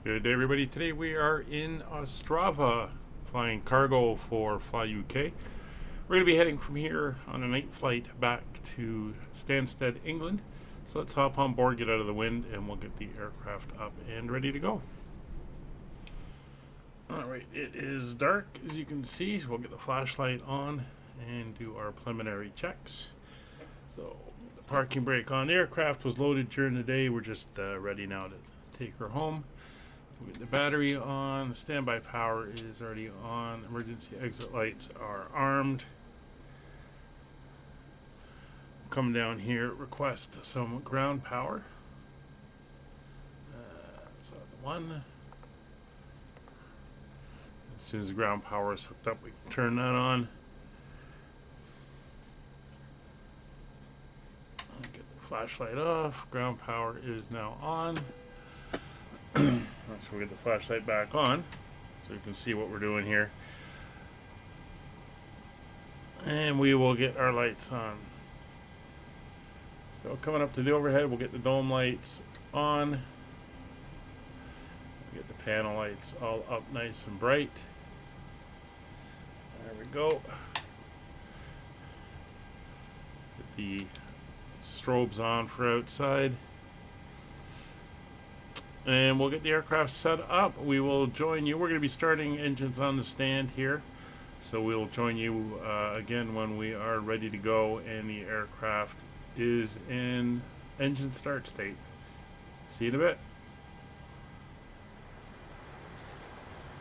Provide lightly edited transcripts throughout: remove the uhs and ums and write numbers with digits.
Good day, everybody. Today we are in Ostrava flying cargo for FlyUK. We're going to be heading from here on a night flight back to Stansted, England. So let's hop on board, get out of the wind, and we'll get the aircraft up and ready to go. Alright, it is dark as you can see, so we'll get the flashlight on and do our preliminary checks. So the parking brake on. The aircraft was loaded during the day. We're just ready now to take her home. We get the battery on, the standby power is already on, emergency exit lights are armed. Come down here, request some ground power. So the one. As soon as the ground power is hooked up, we can turn that on. Get the flashlight off, ground power is now on. So we get the flashlight back on so you can see what we're doing here, and we will get our lights on. So coming up to the overhead, we'll get the dome lights on, get the panel lights all up nice and bright. There we go. Get the strobes on for outside. And we'll get the aircraft set up. We will join you. We're going to be starting engines on the stand here. So we'll join you again when we are ready to go and the aircraft is in engine start state. See you in a bit.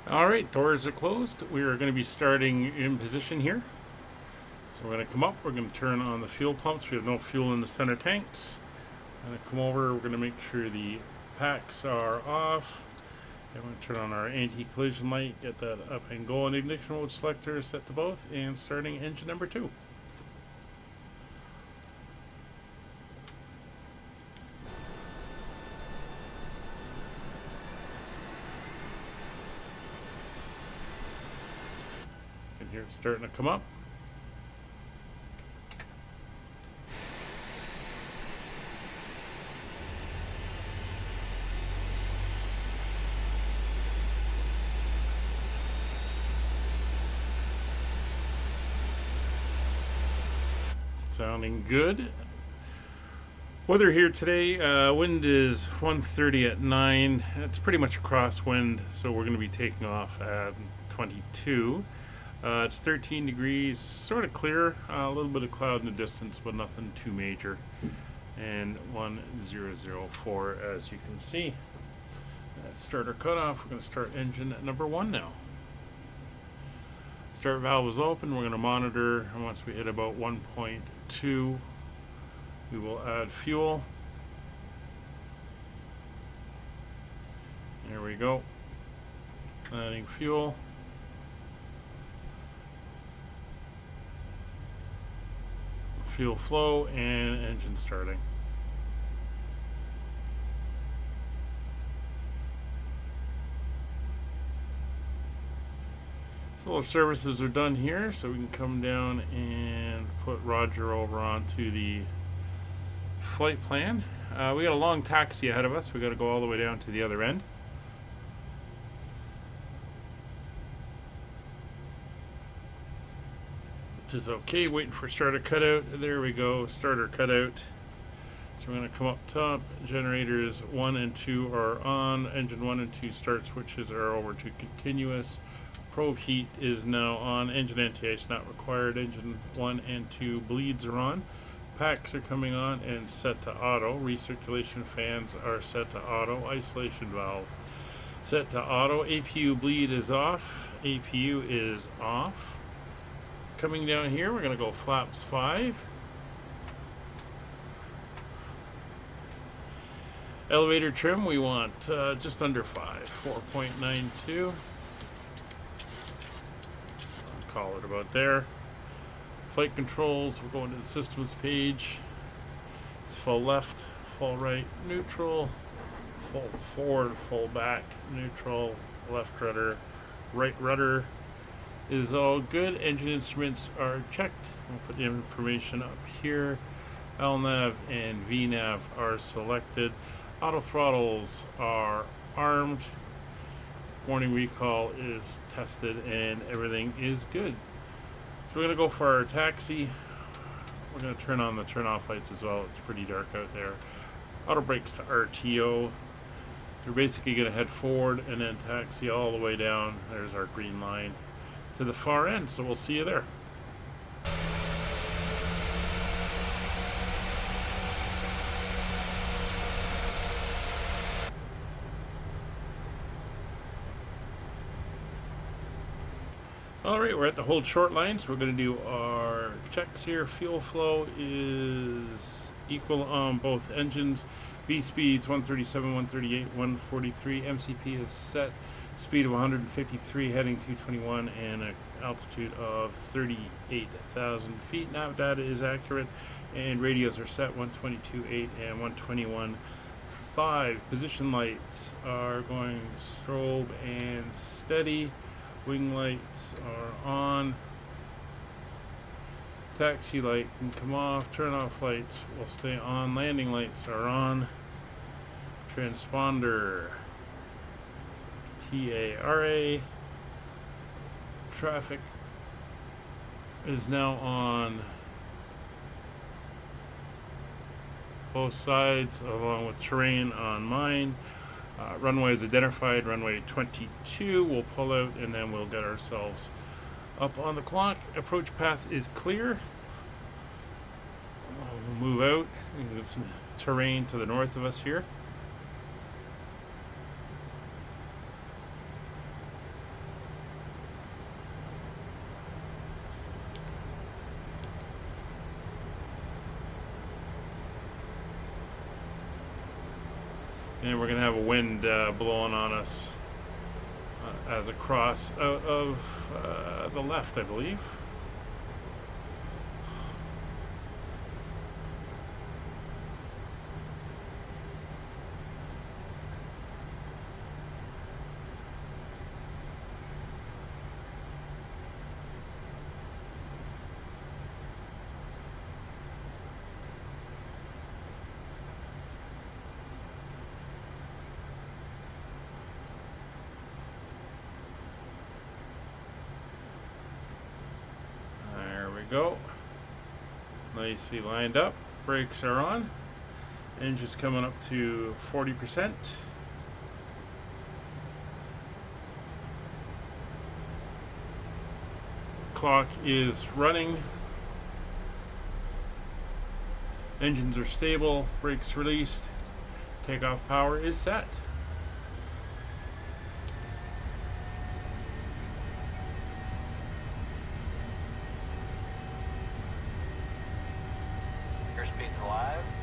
Alright, doors are closed. We are going to be starting in position here. So we're going to come up. We're going to turn on the fuel pumps. We have no fuel in the center tanks. We're going to come over. We're going to make sure the packs are off. I'm going to turn on our anti-collision light, get that up and going. Ignition mode selector is set to both, and starting engine number 2. And here it's starting to come up. Sounding good. Weather here today, wind is 130 at 9. It's pretty much a crosswind, so we're going to be taking off at 22. It's 13 degrees, sort of clear, a little bit of cloud in the distance, but nothing too major. And 1004, as you can see. Starter cutoff. We're going to start engine at number 1 now. Start valve is open. We're going to monitor, and once we hit about 1.2, we will add fuel. There we go. Adding fuel. Fuel flow and engine starting. Solar services are done here, so we can come down and put Roger over onto the flight plan. We got a long taxi ahead of us. We got to go all the way down to the other end. Which is okay. Waiting for starter cutout. There we go. Starter cutout. So we're going to come up top. Generators 1 and 2 are on. Engine 1 and 2 start switches are over to continuous. Probe heat is now on. Engine anti-ice not required. Engine 1 and 2 bleeds are on. Packs are coming on and set to auto. Recirculation fans are set to auto. Isolation valve set to auto. APU bleed is off. APU is off. Coming down here, we're going to go flaps 5. Elevator trim, we want just under 5. 4.92. Call it about there. Flight controls, we're going to the systems page. It's full left, full right, neutral, full forward, full back, neutral, left rudder, right rudder is all good. Engine instruments are checked. We'll put the information up here. LNAV and VNAV are selected. Auto throttles are armed. warning recall is tested and everything is good. So we're going to go for our taxi. We're going to turn on the turn off lights as well. It's pretty dark out there. Auto brakes to RTO. So we're basically going to head forward and then taxi all the way down. There's our green line to the far end. So we'll see you there. Alright, we're at the hold short line, so we're going to do our checks here. Fuel flow is equal on both engines. V speeds 137, 138, 143. MCP is set. Speed of 153, heading 221, and an altitude of 38,000 feet. Nav data is accurate, and radios are set 122.8 and 121.5. Position lights are going strobe and steady. Wing lights are on. Taxi light can come off. Turn off lights will stay on. Landing lights are on. Transponder TARA. Traffic is now on both sides, along with terrain on mine. Runway is identified, runway 22. We'll pull out and then we'll get ourselves up on the clock. Approach path is clear. We'll move out. There's some terrain to the north of us here. And we're going to have a wind blowing on us as a cross out of the left, I believe. Go. Nicely lined up. Brakes are on. Engine's coming up to 40%. Clock is running. Engines are stable. Brakes released. Takeoff power is set.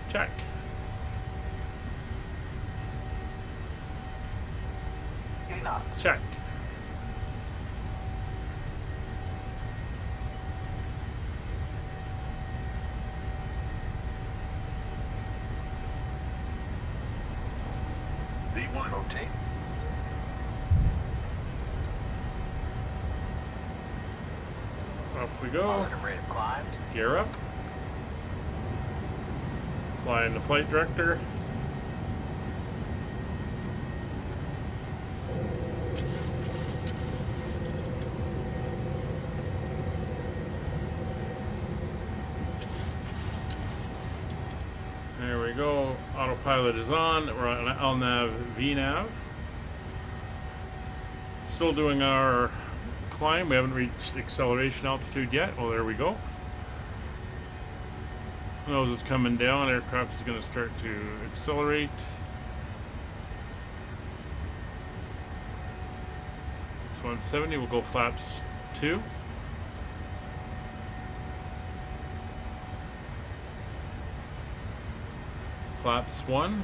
Check. Check. V1 rotate. Off we go. Positive rate of climb. Gear up. Flying the flight director. There we go. Autopilot is on. We're on LNAV VNAV. Still doing our climb. We haven't reached acceleration altitude yet. Well, there we go. Nose is coming down. Aircraft is going to start to accelerate. It's 170. We'll go flaps 2. Flaps 1.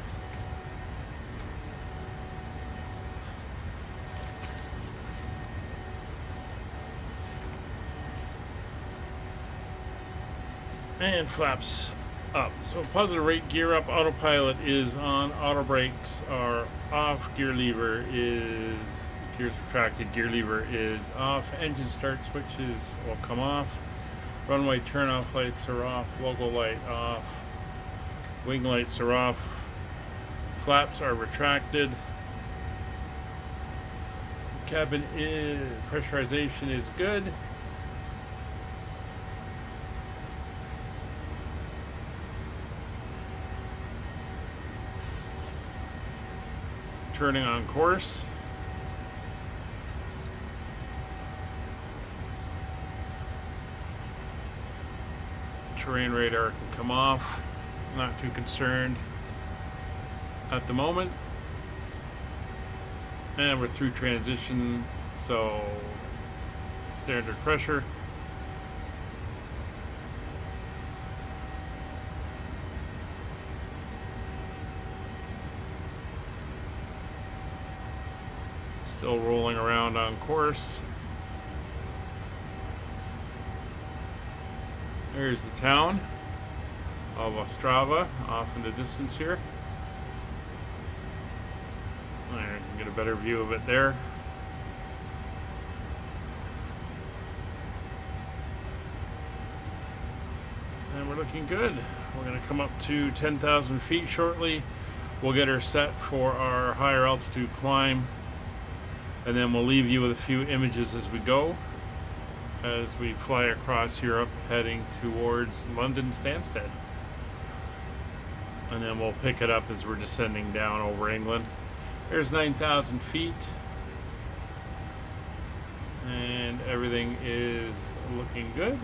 And flaps up. So positive rate, gear up, autopilot is on, auto brakes are off, gears retracted, gear lever is off, engine start switches will come off, runway turn off lights are off, logo light off, wing lights are off, flaps are retracted, Cabin pressurization is good. Turning on course. Terrain radar can come off. Not too concerned at the moment. And we're through transition, so standard pressure. Still rolling around on course. There's the town of Ostrava off in the distance here. I can get a better view of it there. And we're looking good. We're going to come up to 10,000 feet shortly. We'll get her set for our higher altitude climb. And then we'll leave you with a few images as we go, as we fly across Europe heading towards London Stansted. And then we'll pick it up as we're descending down over England. There's 9,000 feet. And everything is looking good.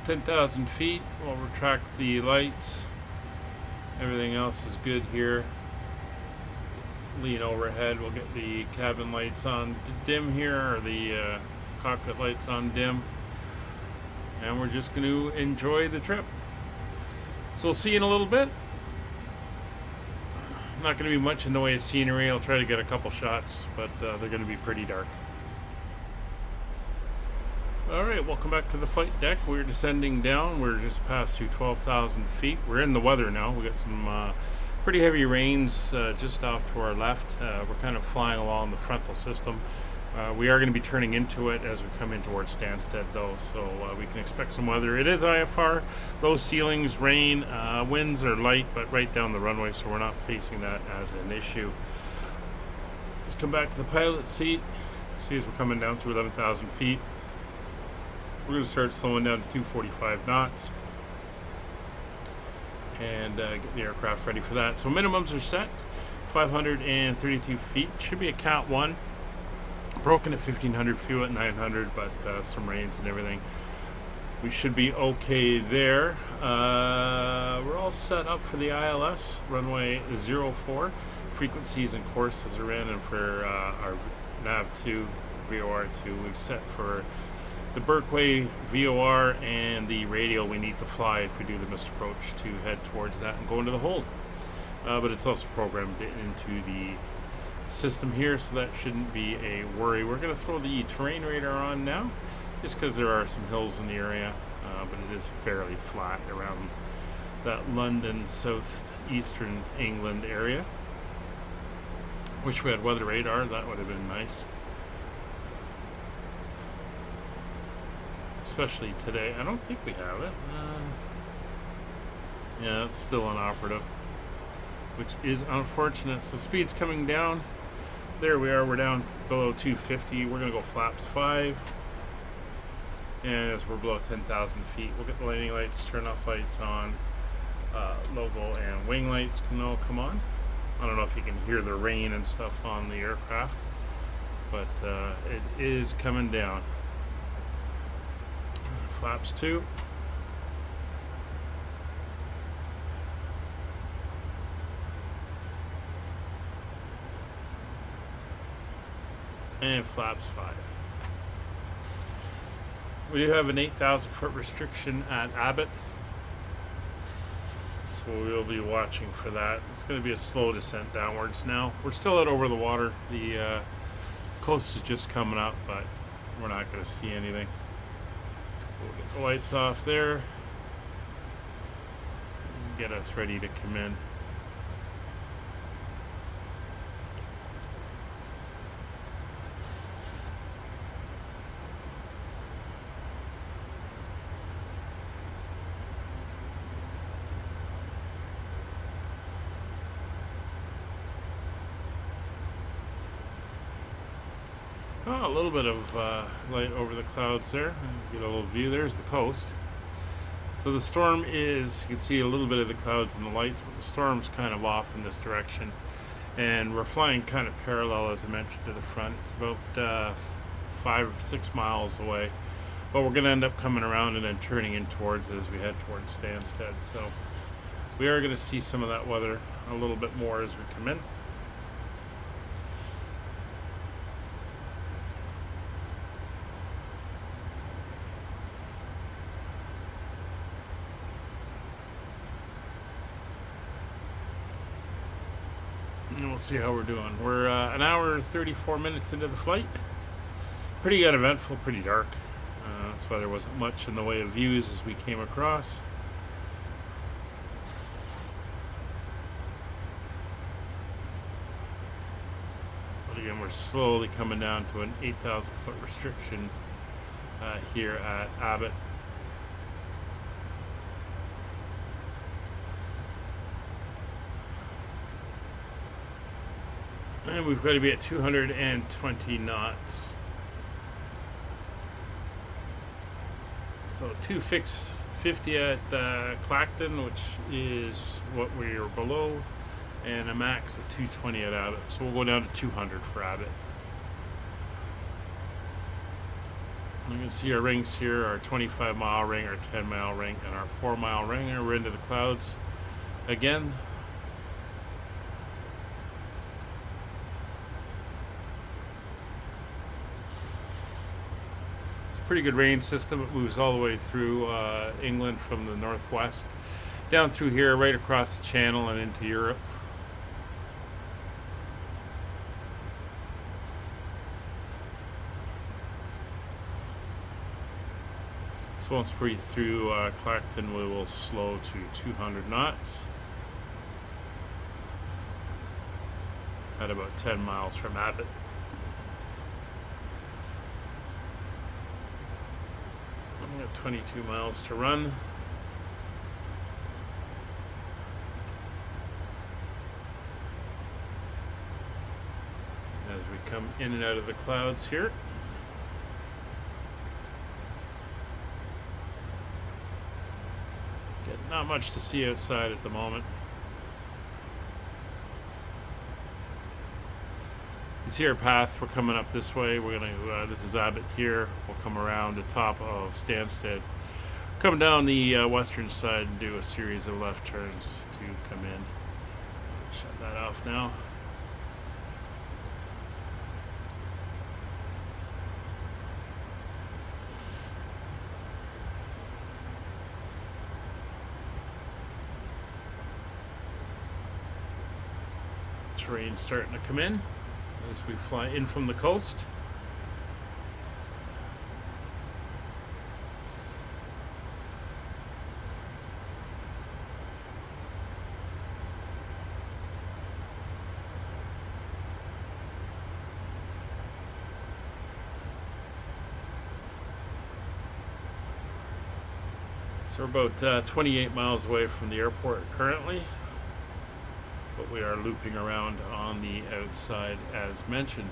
"10,000 feet, we'll retract the lights. Everything else is good here. Lean overhead, we'll get the cabin lights on dim here, or the cockpit lights on dim. And we're just going to enjoy the trip. So we'll see you in a little bit. Not going to be much in the way of scenery. I'll try to get a couple shots, but they're going to be pretty dark. Alright, welcome back to the flight deck. We're descending down. We're just past through 12,000 feet. We're in the weather now. We got some pretty heavy rains just off to our left. We're kind of flying along the frontal system. We are going to be turning into it as we come in towards Stansted, though, so we can expect some weather. It is IFR, low ceilings, rain, winds are light, but right down the runway, so we're not facing that as an issue. Let's come back to the pilot seat. See, as we're coming down through 11,000 feet. We're going to start slowing down to 245 knots and get the aircraft ready for that. So minimums are set, 532 feet. Should be a Cat 1. Broken at 1500, fuel at 900, but some rains and everything. We should be okay there. We're all set up for the ILS, runway 04. Frequencies and courses are in, and for our NAV2, VOR2, we've set for the Berkway VOR and the radial we need to fly if we do the missed approach to head towards that and go into the hold. But it's also programmed into the system here, so that shouldn't be a worry. We're going to throw the terrain radar on now, just because there are some hills in the area, but it is fairly flat around that London, southeastern England area. Wish we had weather radar, that would have been nice. Especially today. I don't think we have it. Yeah, it's still inoperative, which is unfortunate. So speed's coming down. There we are. We're down below 250. We're going to go flaps 5. And as we're below 10,000 feet, we'll get the landing lights, turn off lights on. Logo and wing lights can all come on. I don't know if you can hear the rain and stuff on the aircraft, but it is coming down. Flaps 2. And flaps 5. We do have an 8,000 foot restriction at Abbott, so we'll be watching for that. It's going to be a slow descent downwards now. We're still out over the water. The coast is just coming up, but we're not going to see anything. We'll get the lights off there. Get us ready to come in. Oh, a little bit of light over the clouds there. Get a little view. There's the coast. So the storm is, you can see a little bit of the clouds and the lights, but the storm's kind of off in this direction. And we're flying kind of parallel, as I mentioned, to the front. It's about 5 or 6 miles away. But we're going to end up coming around and then turning in towards it as we head towards Stansted. So we are going to see some of that weather a little bit more as we come in. And we'll see how we're doing. We're an hour and 34 minutes into the flight. Pretty uneventful, pretty dark. That's why there wasn't much in the way of views as we came across. But again, we're slowly coming down to an 8,000 foot restriction here at Abbott. And we've got to be at 220 knots. So 250 at Clacton, which is what we are below, and a max of 220 at Abbott. So we'll go down to 200 for Abbott. You can see our rings here, our 25-mile ring, our 10-mile ring, and our 4-mile ring. And we're into the clouds again. Pretty good rain system. It moves all the way through England from the northwest down through here, right across the channel and into Europe. So once we're through Clacton, we will slow to 200 knots at about 10 miles from Abbott. We've got 22 miles to run. As we come in and out of the clouds here. Not much to see outside at the moment. You see our path. We're coming up this way. We're gonna. This is Abbott here. We'll come around the top of Stansted, come down the western side, and do a series of left turns to come in. Shut that off now. Rain starting to come in as we fly in from the coast. So we're about 28 miles away from the airport currently, but we are looping around on the outside as mentioned.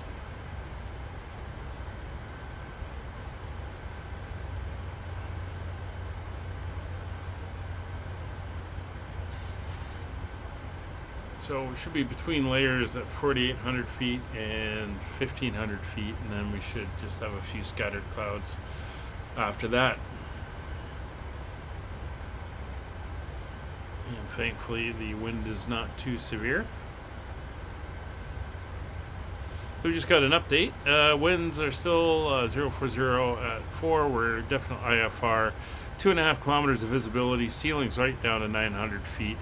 So we should be between layers at 4,800 feet and 1,500 feet, and then we should just have a few scattered clouds after that. And thankfully the wind is not too severe. So we just got an update. Winds are still 040 at 4. We're definitely IFR. 2.5 kilometers of visibility. Ceiling's right down to 900 feet.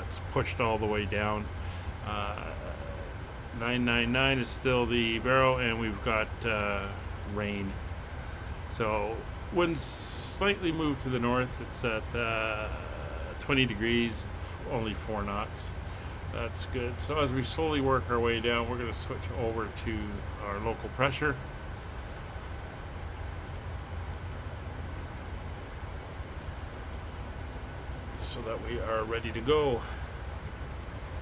It's pushed all the way down. 999 is still the barrow, and we've got rain. So winds slightly moved to the north. It's at 20 degrees, only 4 knots. That's good. So as we slowly work our way down, we're going to switch over to our local pressure. So that we are ready to go.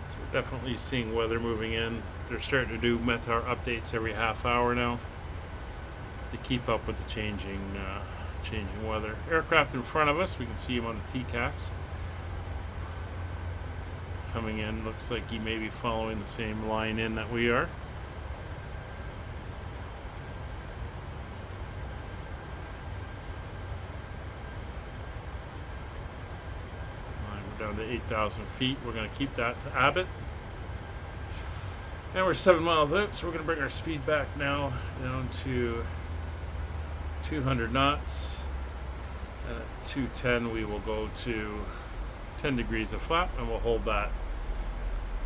So we're definitely seeing weather moving in. They're starting to do METAR updates every half hour now. to keep up with the changing weather. Aircraft in front of us, we can see him on the TCAS. Coming in, looks like he may be following the same line in that we are. We're down to 8,000 feet. We're going to keep that to Abbott. And we're 7 miles out, so we're going to bring our speed back now down to 200 knots. And at 210 we will go to 10 degrees of flap, and we'll hold that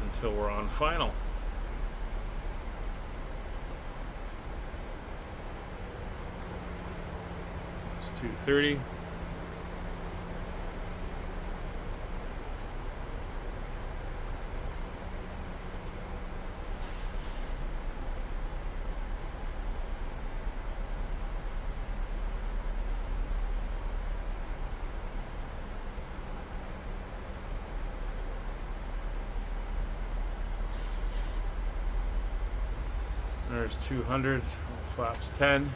until we're on final. It's 230. There's 200, flaps 10.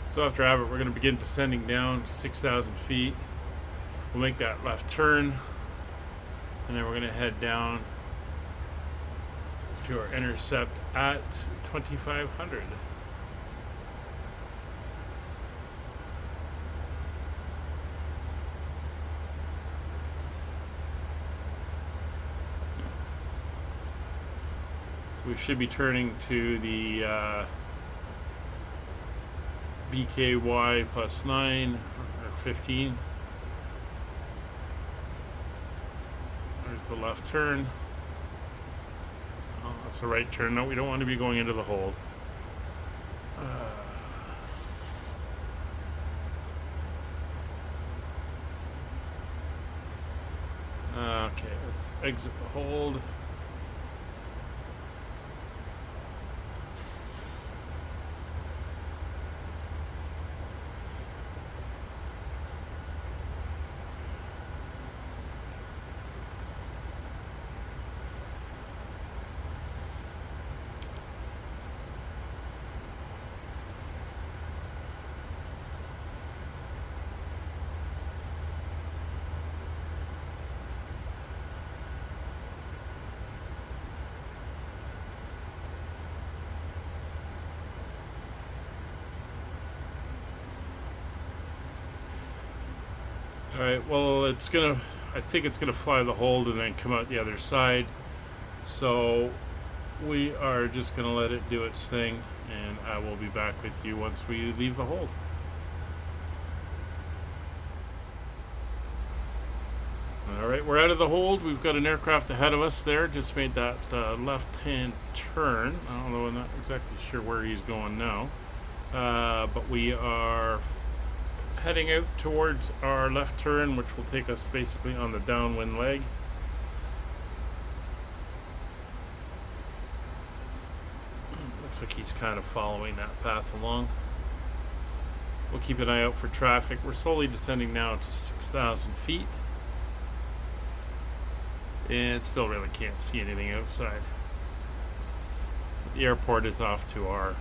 So after Abbott, we're going to begin descending down to 6,000 feet. We'll make that left turn, and then we're going to head down to our intercept at 2,500. We should be turning to the BKY plus 9 or 15. There's the left turn. Oh, that's a right turn. No, we don't want to be going into the hold. Okay, let's exit the hold. Alright, well I think it's gonna fly the hold and then come out the other side. So we are just gonna let it do its thing, and I will be back with you once we leave the hold. Alright, we're out of the hold. We've got an aircraft ahead of us there. Just made that left-hand turn. I don't know, I'm not exactly sure where he's going now. But we are heading out towards our left turn, which will take us basically on the downwind leg. Looks like he's kind of following that path along. We'll keep an eye out for traffic. We're slowly descending now to 6,000 feet. And still really can't see anything outside. The airport is off to our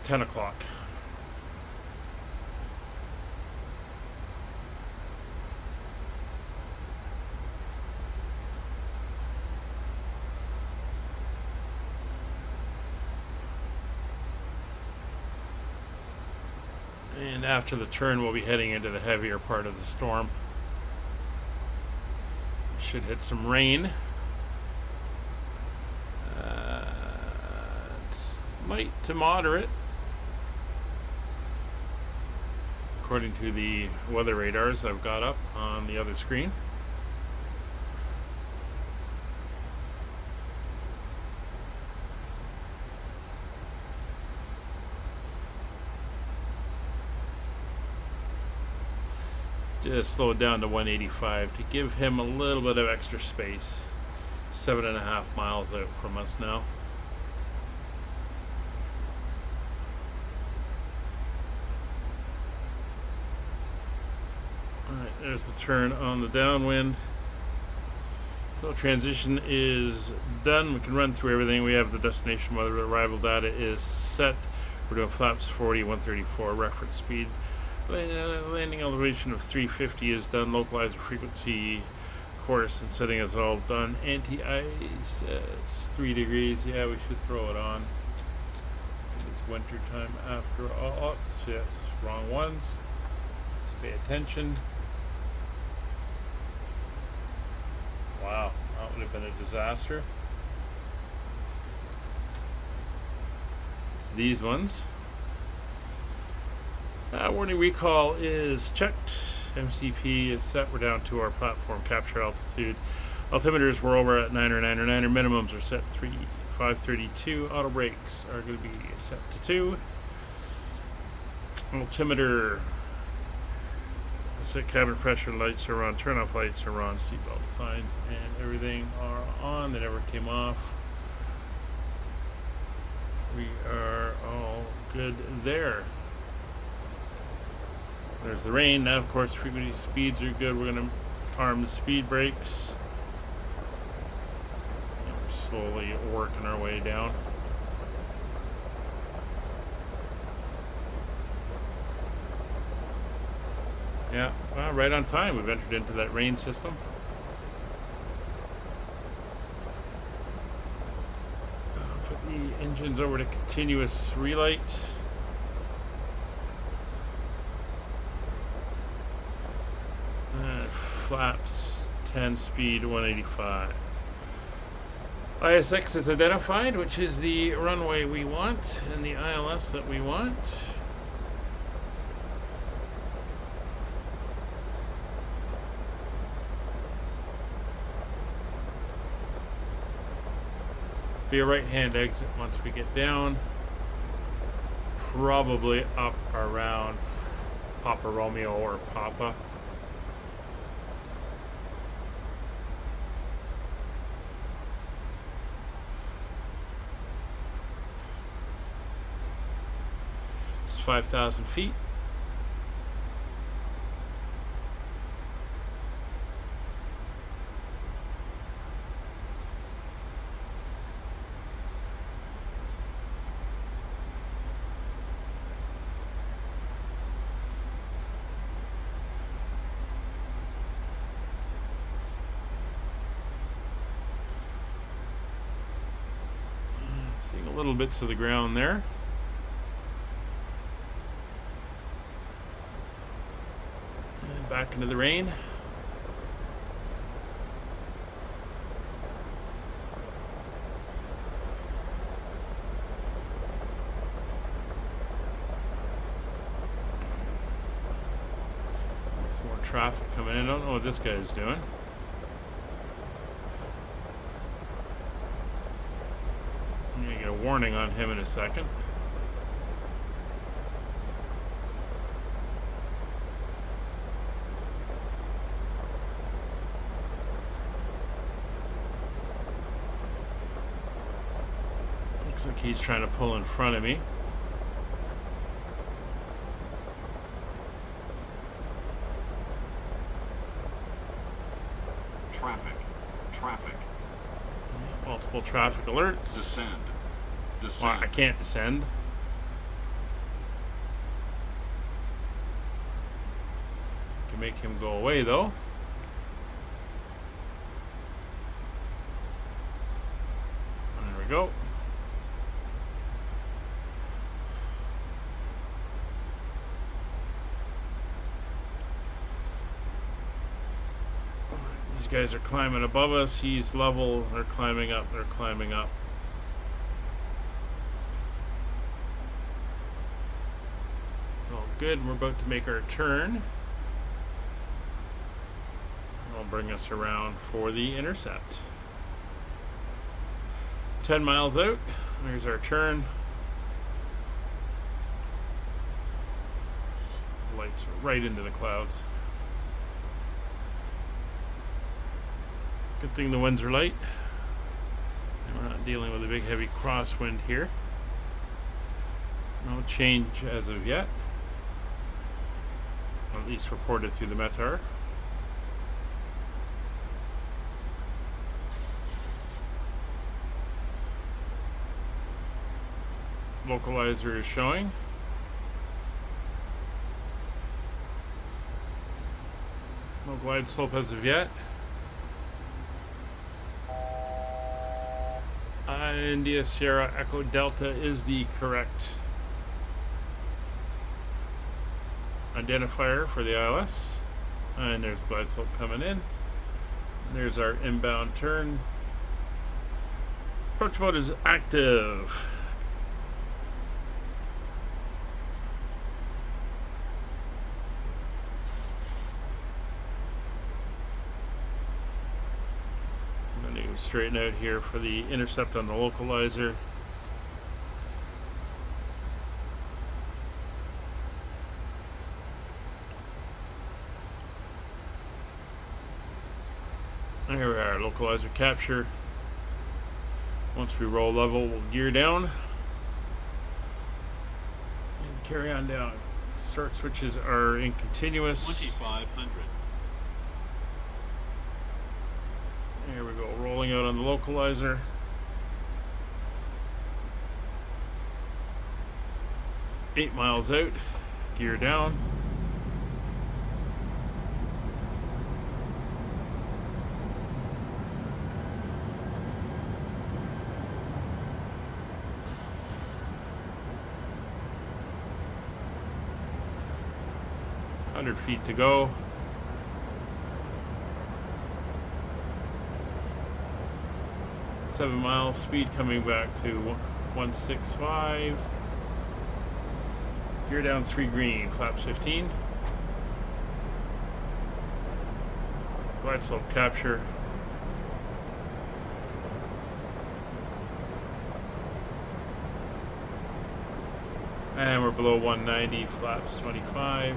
10 o'clock. And after the turn, we'll be heading into the heavier part of the storm. Should hit some rain. It's light to moderate, according to the weather radars I've got up on the other screen. Just slow it down to 185 to give him a little bit of extra space. 7.5 miles out from us now. There's the turn on the downwind. So transition is done. We can run through everything. We have the destination weather arrival data is set. We're doing flaps 40, 134 reference speed. Landing elevation of 350 is done. Localizer frequency, course, and setting is all done. Anti-ice, it's 3 degrees. Yeah, we should throw it on. It's winter time after all. Oops, yes, wrong ones. Let's pay attention. Wow, that would have been a disaster. It's these ones. Warning recall is checked. MCP is set. We're down to our platform capture altitude. Altimeters were over at 9er. Minimums are set 532. Auto brakes are going to be set to 2. Altimeter set. Cabin pressure lights are on. Turn off lights are on. Seatbelt signs and everything are on. They never came off. We are all good there. There's the rain. Now, of course, frequency speeds are good. We're going to arm the speed brakes. And we're slowly working our way down. Yeah, well, right on time. We've entered into that rain system. Put the engines over to continuous relight. Flaps 10, speed 185. ISX is identified, which is the runway we want, and the ILS that we want. Be a right-hand exit once we get down. Probably up around Papa Romeo or Papa. It's 5,000 feet. Seeing a little bits of the ground there. And back into the rain. Some more traffic coming in. I don't know what this guy is doing. I'm going to get a warning on him in a second. Looks like he's trying to pull in front of me. Traffic. Multiple traffic alerts. Descend. Well, I can't descend. Can make him go away though. There we go. These guys are climbing above us. He's level. They're climbing up. They're climbing up. It's all good. We're about to make our turn. That'll bring us around for the intercept. 10 miles out. There's our turn. Lights right into the clouds. Good thing the winds are light. And we're not dealing with a big heavy crosswind here. No change as of yet. At least reported through the METAR. localizer is showing. No glide slope as of yet. India Sierra Echo Delta is the correct identifier for the ILS. And there's glide slope coming in. There's our inbound turn. Approach mode is active. I'm going to straighten out here for the intercept on the localizer. And here we are, localizer capture. Once we roll level, we'll gear down and carry on down. Start switches are in continuous. 2500. Here we go, rolling out on the localizer. Eight miles out, gear down. Feet to go. Seven miles, speed coming back to 165. Gear down 3 green, flaps 15. Glide slope capture. And we're below 190, flaps 25.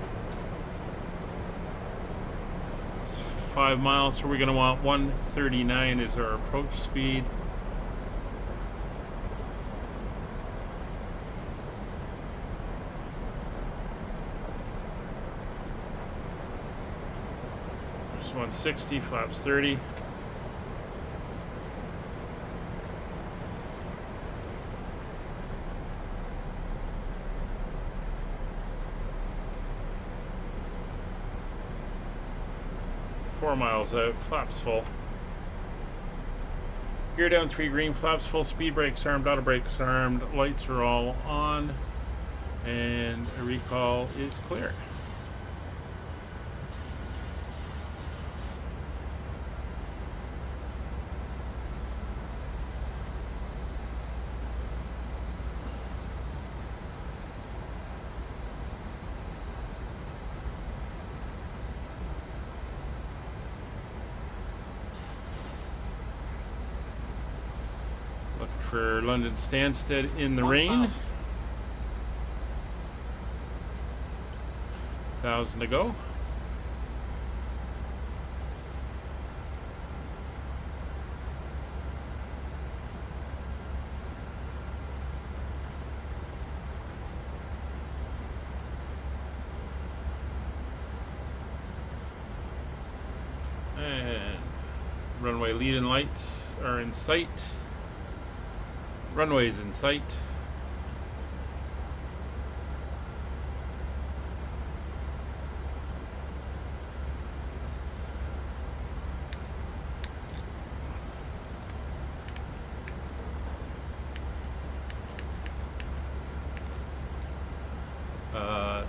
5 miles, so we're going to want 139 is our approach speed. Just 160, flaps 30. Miles out, flaps full. Gear down 3 green, flaps full, speed brakes armed, auto brakes armed, lights are all on, and a recall is clear. For London Stansted in the rain. 1,000 to go. And runway lead-in lights are in sight. Runways in sight.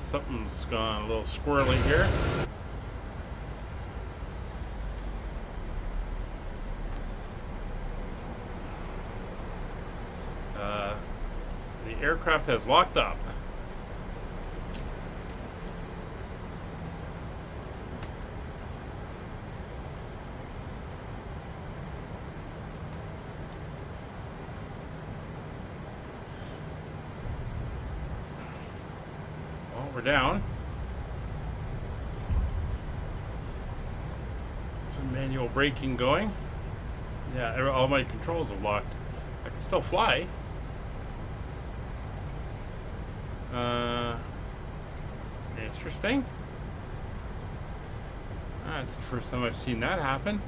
Something's gone a little squirrely here. Aircraft has locked up. Well, we're down. Some manual braking going. Yeah, all my controls have locked. I can still fly. Interesting. That's the first time I've seen that happen.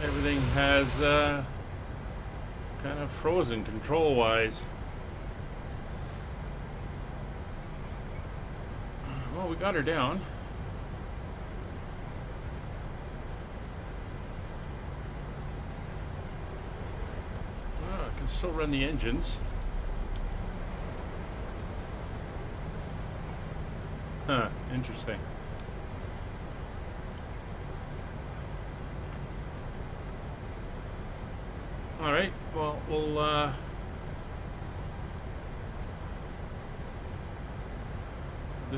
everything has kind of frozen control-wise. Well, we got her down. Oh, I can still run the engines. Huh, interesting. All right, well, we'll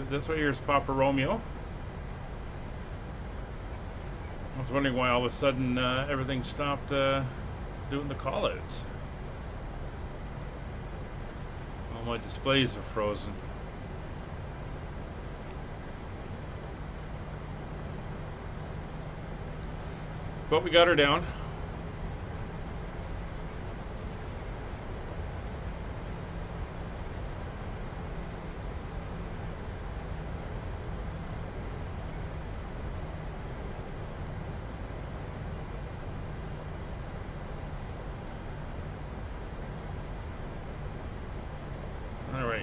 this way. Here's Papa Romeo. I was wondering why all of a sudden everything stopped doing the callouts. All my displays are frozen. But we got her down.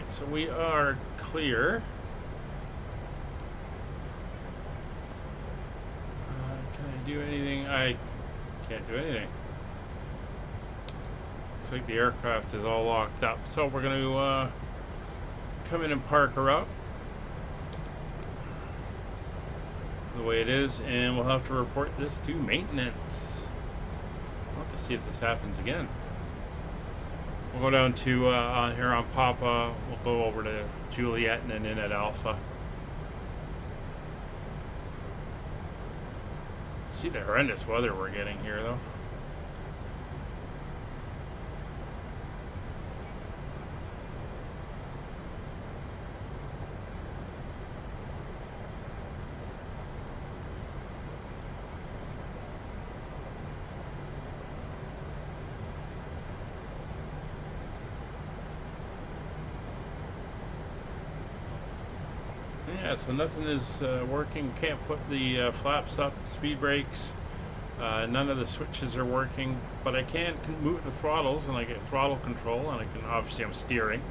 So we are clear. Can I do anything? I can't do anything. Looks like the aircraft is all locked up. So we're going to come in and park her up the way it is, and we'll have to report this to maintenance. We'll have to see if this happens again. We'll go down to on here on Papa. We'll go over to Juliet and then in at Alpha. See the horrendous weather we're getting here, though. Yeah, so nothing is working. Can't put the flaps up, speed brakes. None of the switches are working, but I can move the throttles, and I get throttle control, and I can, obviously I'm steering,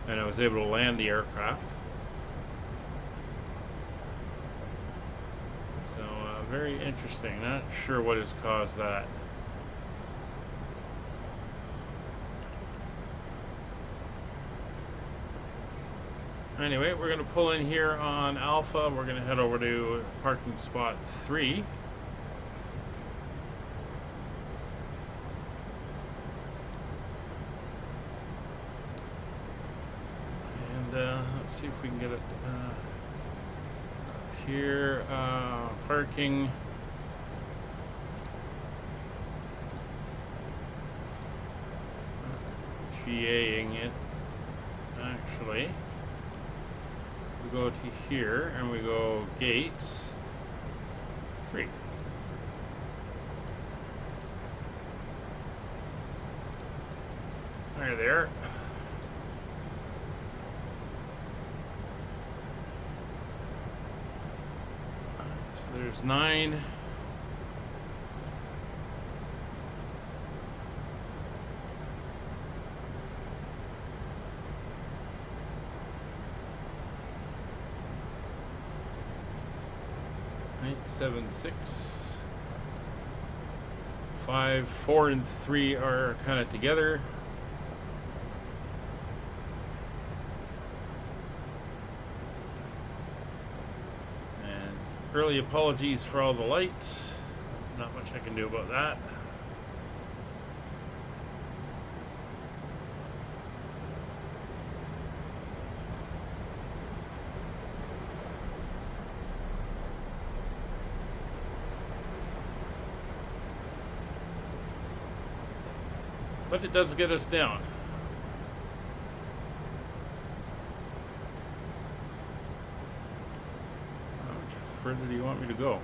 and I was able to land the aircraft. So very interesting. Not sure what has caused that. Anyway, we're going to pull in here on Alpha. We're going to head over to parking spot 3. And let's see if we can get it up here. Parking. GA-ing it, actually. We go to here and we go gates 3. There. So there's 9. Eight, 7, 6, 5, 4, and 3 are kind of together. And early apologies for all the lights. Not much I can do about that. But it does get us down. How much further do you want me to go?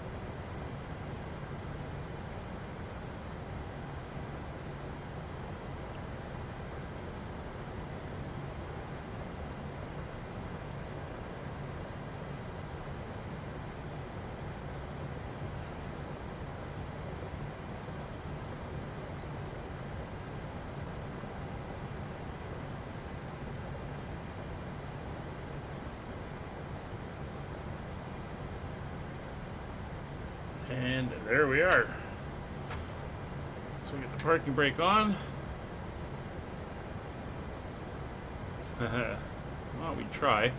And there we are. So we get the parking brake on. Well, we try.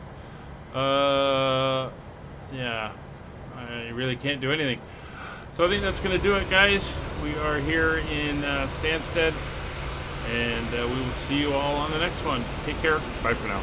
Yeah, I really can't do anything. So I think that's going to do it, guys. We are here in Stansted, and we will see you all on the next one. Take care. Bye for now.